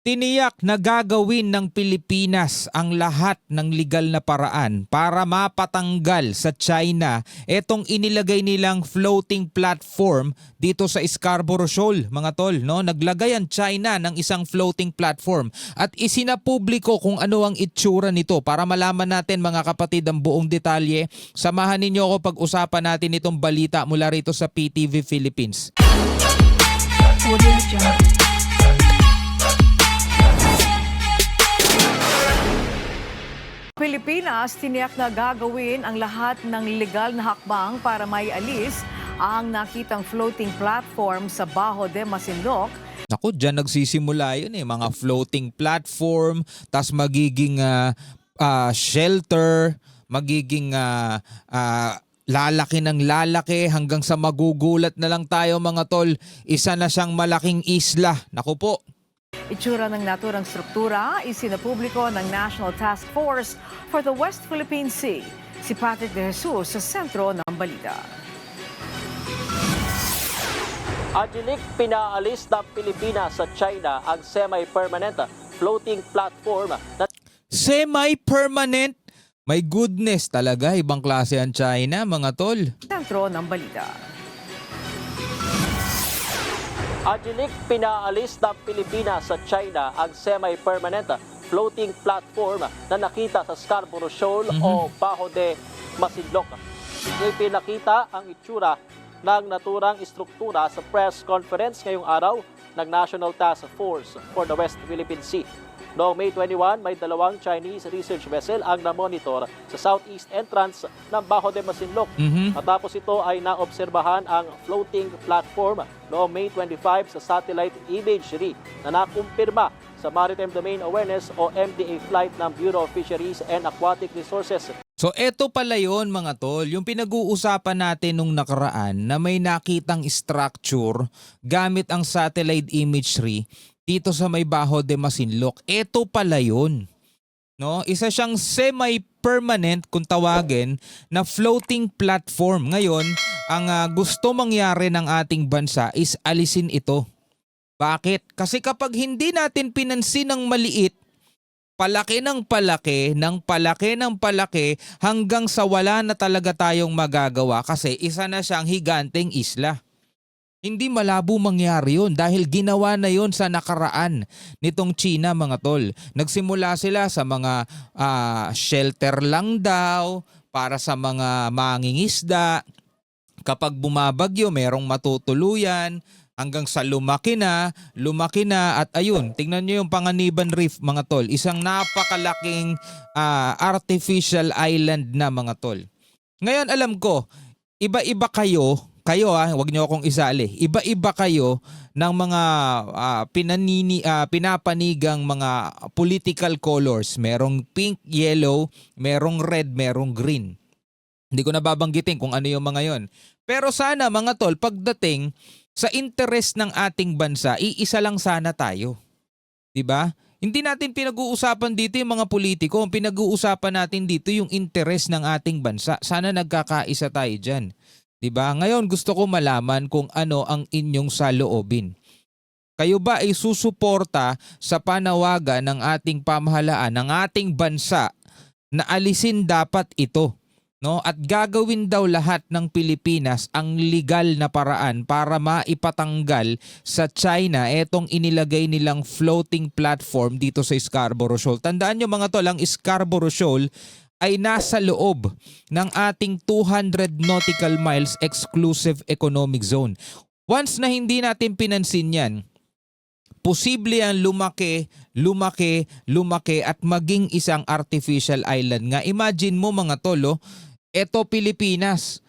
Tiniyak na gagawin ng Pilipinas ang lahat ng legal na paraan para mapatanggal sa China etong inilagay nilang floating platform dito sa Scarborough Shoal, mga tol. No? Naglagay ang China ng isang floating platform at isinapubliko kung ano ang itsura nito para malaman natin, mga kapatid, ang buong detalye. Samahan ninyo ako pag-usapan natin itong balita mula rito sa PTV Philippines. Pilipinas tiniyak na gagawin ang lahat ng legal na hakbang para maialis ang nakitang floating platform sa Bajo de Masinloc. Naku, dyan nagsisimula yun mga floating platform, tas magiging shelter, magiging lalaki ng lalaki hanggang sa magugulat na lang tayo, mga tol. Isa na siyang malaking isla. Naku po. Itsura ng naturang struktura isinapubliko ng National Task Force for the West Philippine Sea. Si Patrick De Jesus sa sentro ng balita. Agilik, pinaalis ng Pilipinas sa China ang semi-permanent floating platform na Semi-permanent? My goodness, talaga ibang klase ang China, mga tol. Sentro ng balita. Agilik, pinaalis ng Pilipinas sa China ang semi-permanent floating platform na nakita sa Scarborough Shoal o Bajo de Masinloc. Ipinakita ang itsura ng naturang istruktura sa press conference ngayong araw ng National Task Force for the West Philippine Sea. Noong May 21, may dalawang Chinese research vessel ang namonitor sa southeast entrance ng Bajo de Masinloc. Matapos ito ay naobserbahan ang floating platform noong May 25 sa satellite imagery na nakumpirma sa Maritime Domain Awareness o MDA flight ng Bureau of Fisheries and Aquatic Resources. So eto pala yon, mga tol, yung pinag-uusapan natin nung nakaraan na may nakitang structure gamit ang satellite imagery dito sa may Bajo de Masinloc. Eto pala yun. No? Isa siyang semi-permanent, kung tawagin, na floating platform. Ngayon, ang gusto mangyari ng ating bansa is alisin ito. Bakit? Kasi kapag hindi natin pinansin ng maliit, palaki ng palaki, ng palaki ng palaki, hanggang sa wala na talaga tayong magagawa kasi isa na siyang higanteng isla. Hindi malabo mangyari yun dahil ginawa na yun sa nakaraan nitong China, mga tol. Nagsimula sila sa mga shelter lang daw para sa mga mangingisda. Kapag bumabagyo, merong matutuluyan hanggang sa lumaki na at ayun, tingnan nyo yung Panganiban Reef, mga tol. Isang napakalaking artificial island na, mga tol. Ngayon, alam ko, iba-iba kayo, wag niyo akong isali. Iba-iba kayo ng mga pinapanigang mga political colors. Merong pink, yellow, merong red, merong green. Hindi ko nababanggitin kung ano yung mga yon. Pero sana, mga tol, pagdating sa interest ng ating bansa, iisa lang sana tayo. 'Di ba? Hindi natin pinag-uusapan dito yung mga politiko. Ang pinag-uusapan natin dito yung interest ng ating bansa. Sana nagkakaisa tayo diyan. Diba? Ngayon gusto ko malaman kung ano ang inyong saloobin. Kayo ba ay susuporta sa panawagan ng ating pamahalaan, ng ating bansa na alisin dapat ito? No? At gagawin daw lahat ng Pilipinas ang legal na paraan para maipatanggal sa China etong inilagay nilang floating platform dito sa Scarborough Shoal. Tandaan nyo, mga tol, ang Scarborough Shoal ay nasa loob ng ating 200 nautical miles exclusive economic zone. Once na hindi natin pinansin yan, posible yan lumaki at maging isang artificial island nga. Imagine mo, mga tolo, eto Pilipinas,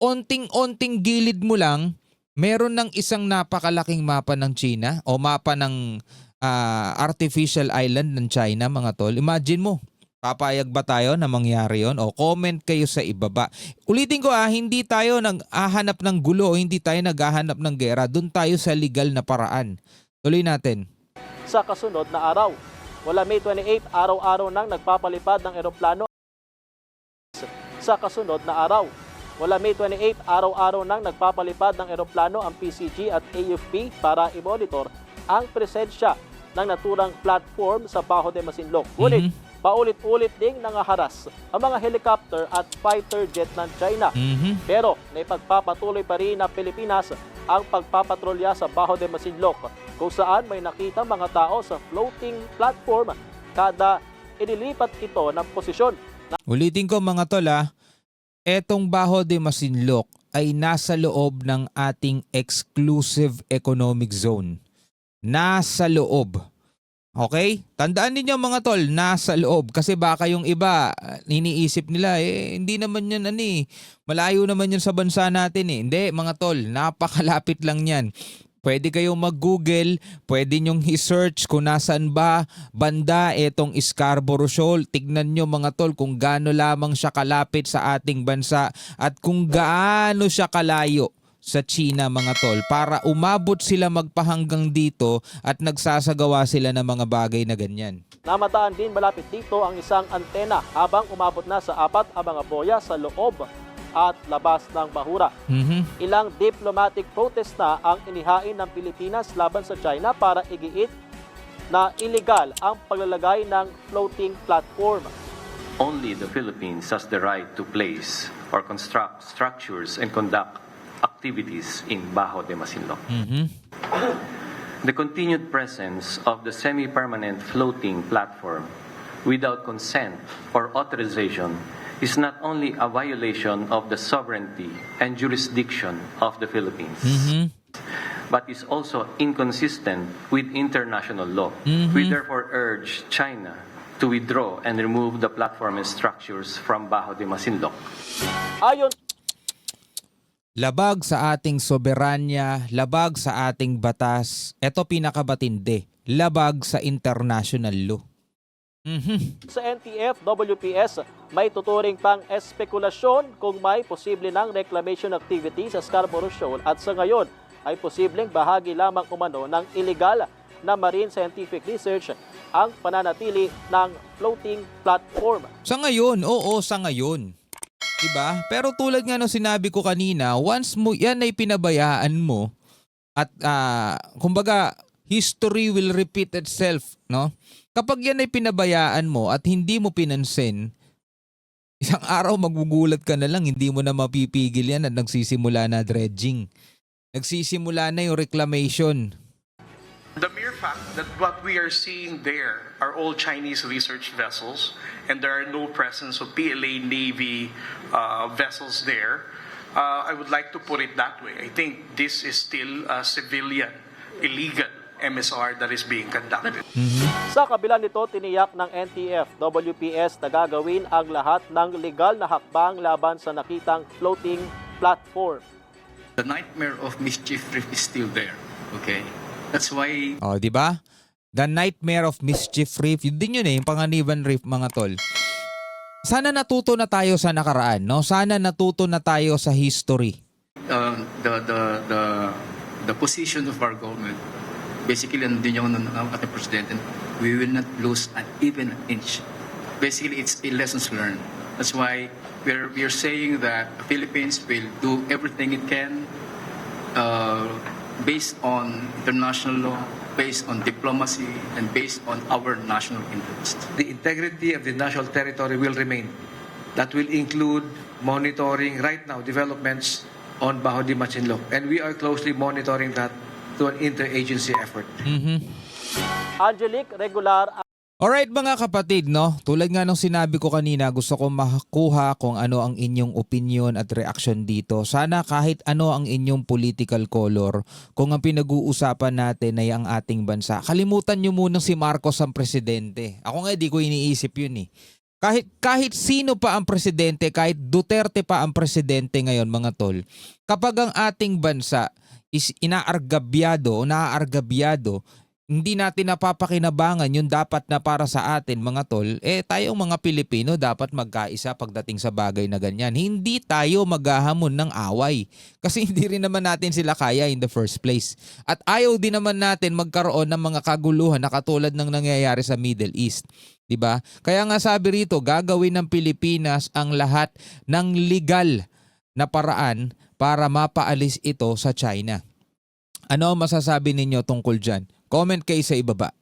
onting-onting gilid mo lang, meron ng isang napakalaking mapa ng China o mapa ng artificial island ng China, mga tol. Imagine mo. Papayag ba tayo na mangyari yon? O comment kayo sa ibaba. Ulitin ko hindi tayo naghahanap ng gulo, hindi tayo naghahanap ng gera. Doon tayo sa legal na paraan. Tuloy natin. sa kasunod na araw. Mula May 28, araw-araw nang nagpapalipad ng eroplano sa kasunod na araw. Mula May 28, araw-araw nang nagpapalipad ng eroplano ang PCG at AFP para i-monitor ang presensya ng naturang platform sa Bajo de Masinloc. Ngunit paulit-ulit ding nangaharas ang mga helicopter at fighter jet ng China. Pero naipagpapatuloy pa rin ng Pilipinas ang pagpapatrolya sa Bajo de Masinloc, kung saan may nakita mga tao sa floating platform kada inilipat ito ng posisyon. Ulitin ko mga tol etong Bajo de Masinloc ay nasa loob ng ating exclusive economic zone. Nasa loob. Okay? Tandaan ninyo mga tol, nasa loob. Kasi baka yung iba, iniisip nila, hindi naman yan malayo naman yan sa bansa natin Hindi mga tol, napakalapit lang yan. Pwede kayong mag-google, pwede nyong i-search kung nasaan ba banda etong Scarborough Shoal. Tignan nyo mga tol kung gaano lamang siya kalapit sa ating bansa at kung gaano siya kalayo sa China mga tol para umabot sila magpahanggang dito at nagsasagawa sila ng mga bagay na ganyan. Namataan din malapit dito ang isang antena habang umabot na sa 4 ang mga boya sa loob at labas ng bahura. Ilang diplomatic protest na ang inihain ng Pilipinas laban sa China para igiit na illegal ang paglalagay ng floating platform. Only the Philippines has the right to place or construct structures and conduct activities in Bajo de Masinloc. The continued presence of the semi-permanent floating platform without consent or authorization is not only a violation of the sovereignty and jurisdiction of the Philippines, but is also inconsistent with international law. We therefore urge China to withdraw and remove the platform and structures from Bajo de Masinloc. Ayon Labag sa ating soberanya, labag sa ating batas. Ito pinakabatindi, labag sa international law. sa NTF, WPS, may tuturing pang espekulasyon kung may posible ng reclamation activity sa Scarborough Shoal at sa ngayon ay posibleng bahagi lamang umano ng illegal na marine scientific research ang pananatili ng floating platform. Sa ngayon, oo, sa ngayon. Diba? Pero tulad nga nung sinabi ko kanina, once mo yan ay pinabayaan mo at kumbaga history will repeat itself, no? Kapag yan ay pinabayaan mo at hindi mo pinansin, isang araw magugulat ka na lang, hindi mo na mapipigil yan at nagsisimula na dredging. Nagsisimula na yung reclamation. The mere fact that what we are seeing there are all Chinese research vessels and there are no presence of PLA Navy vessels there, I would like to put it that way. I think this is still a civilian, illegal MSR that is being conducted. Sa kabila nito, tiniyak ng NTF, WPS na gagawin ang lahat ng legal na hakbang laban sa nakitang floating platform. The nightmare of Mischief Reef is still there. Okay? That's why Oh, di ba? The nightmare of Mischief Reef, yun din yun yung Panganiban Reef mga tol. Sana natuto na tayo sa nakaraan, no? Sana natuto na tayo sa history. the position of our government, basically, nandun yung ating president, and we will not lose even an inch. Basically, it's a lessons learned. That's why we're saying that the Philippines will do everything it can based on international law, based on diplomacy, and based on our national interest. The integrity of the national territory will remain. That will include monitoring right now developments on Bajo de Masinloc, and we are closely monitoring that to an interagency effort. Angelique Regular. Alright mga kapatid, no? Tulad nga nung sinabi ko kanina, gusto ko makakuha kung ano ang inyong opinion at reaction dito. Sana kahit ano ang inyong political color, kung ang pinag-uusapan natin ay ang ating bansa. Kalimutan nyo munang si Marcos ang presidente. Ako nga di ko iniisip yun Kahit sino pa ang presidente, kahit Duterte pa ang presidente ngayon mga tol, kapag ang ating bansa is inaargabyado o naaargabyado, hindi natin napapakinabangan yung dapat na para sa atin mga tol, tayong mga Pilipino dapat magkaisa pagdating sa bagay na ganyan. Hindi tayo maghahamon ng away kasi hindi rin naman natin sila kaya in the first place. At ayaw din naman natin magkaroon ng mga kaguluhan na katulad ng nangyayari sa Middle East. Diba? Kaya nga sabi rito, gagawin ng Pilipinas ang lahat ng legal na paraan para mapaalis ito sa China. Ano ang masasabi ninyo tungkol dyan? Comment kayo sa ibaba.